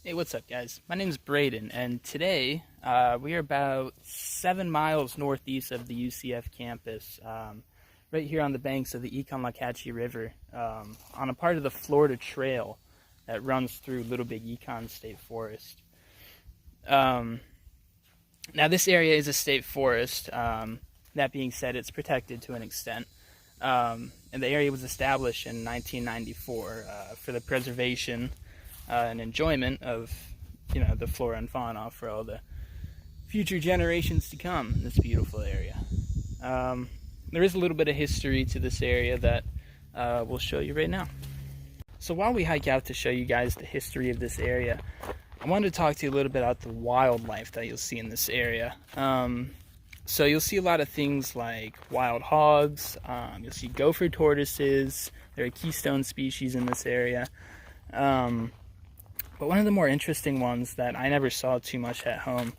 Hey, what's up, guys? My name is Braden, and today we are about 7 miles northeast of the UCF campus, right here on the banks of the Econ River, on a part of the Florida Trail that runs through Little Big Econ State Forest. Now, this area is a state forest. That being said, it's protected to an extent, and the area was established in 1994 for the preservation and enjoyment of, the flora and fauna for all the future generations to come in this beautiful area. There is a little bit of history to this area that we'll show you right now. So while we hike out to show you guys the history of this area, I wanted to talk to you a little bit about the wildlife that you'll see in this area. So you'll see a lot of things like wild hogs, you'll see gopher tortoises. They're a keystone species in this area. But one of the more interesting ones that I never saw too much at home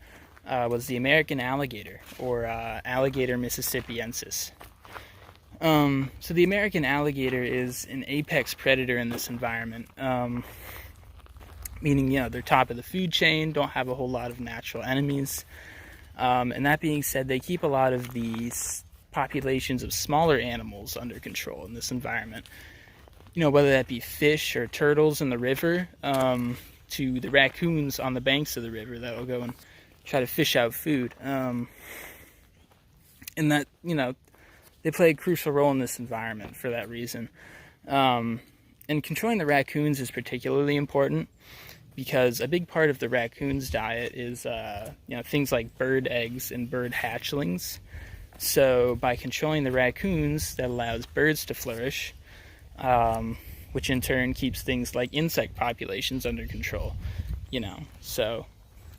was the American alligator, or Alligator mississippiensis. So the American alligator is an apex predator in this environment, meaning, they're top of the food chain, don't have a whole lot of natural enemies. And that being said, they keep a lot of these populations of smaller animals under control in this environment. Whether that be fish or turtles in the river, to the raccoons on the banks of the river that will go and try to fish out food. And that, they play a crucial role in this environment for that reason. And controlling the raccoons is particularly important because a big part of the raccoon's diet is, things like bird eggs and bird hatchlings. So by controlling the raccoons, that allows birds to flourish, which in turn keeps things like insect populations under control, So,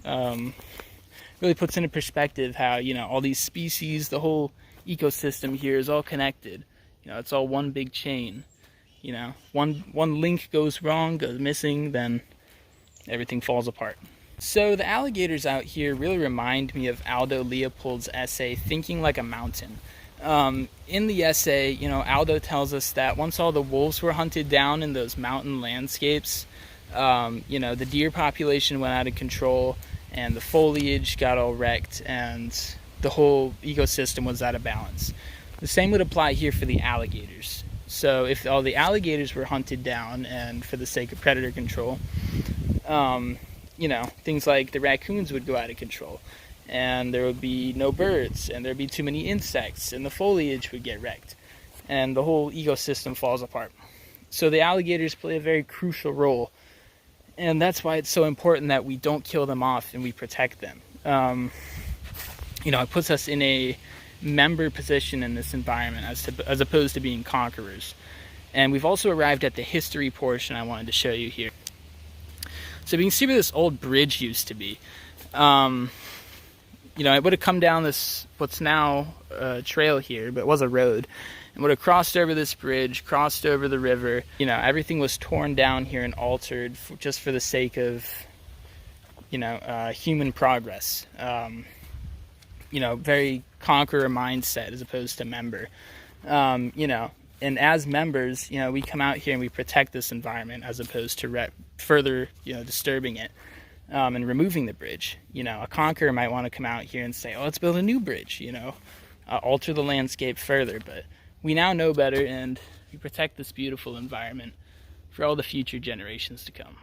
really puts into perspective how, all these species, the whole ecosystem here is all connected. It's all one big chain. One link goes wrong, goes missing, then everything falls apart. So the alligators out here really remind me of Aldo Leopold's essay, Thinking Like a Mountain. In the essay, Aldo tells us that once all the wolves were hunted down in those mountain landscapes, the deer population went out of control and the foliage got all wrecked and the whole ecosystem was out of balance. The same would apply here for the alligators. So if all the alligators were hunted down and for the sake of predator control, things like the raccoons would go out of control. And there would be no birds, and there would be too many insects, and the foliage would get wrecked, and the whole ecosystem falls apart. So the alligators play a very crucial role, and that's why it's so important that we don't kill them off and we protect them. It puts us in a member position in this environment as opposed to being conquerors. And we've also arrived at the history portion I wanted to show you here. So you can see where this old bridge used to be. It would have come down this, what's now a trail here, but it was a road. It would have crossed over this bridge, crossed over the river. Everything was torn down here and altered just for the sake of, human progress. Very conqueror mindset as opposed to member. And as members, we come out here and we protect this environment as opposed to further, disturbing it. And removing the bridge. A conqueror might want to come out here and say, let's build a new bridge, alter the landscape further. But we now know better, and we protect this beautiful environment for all the future generations to come.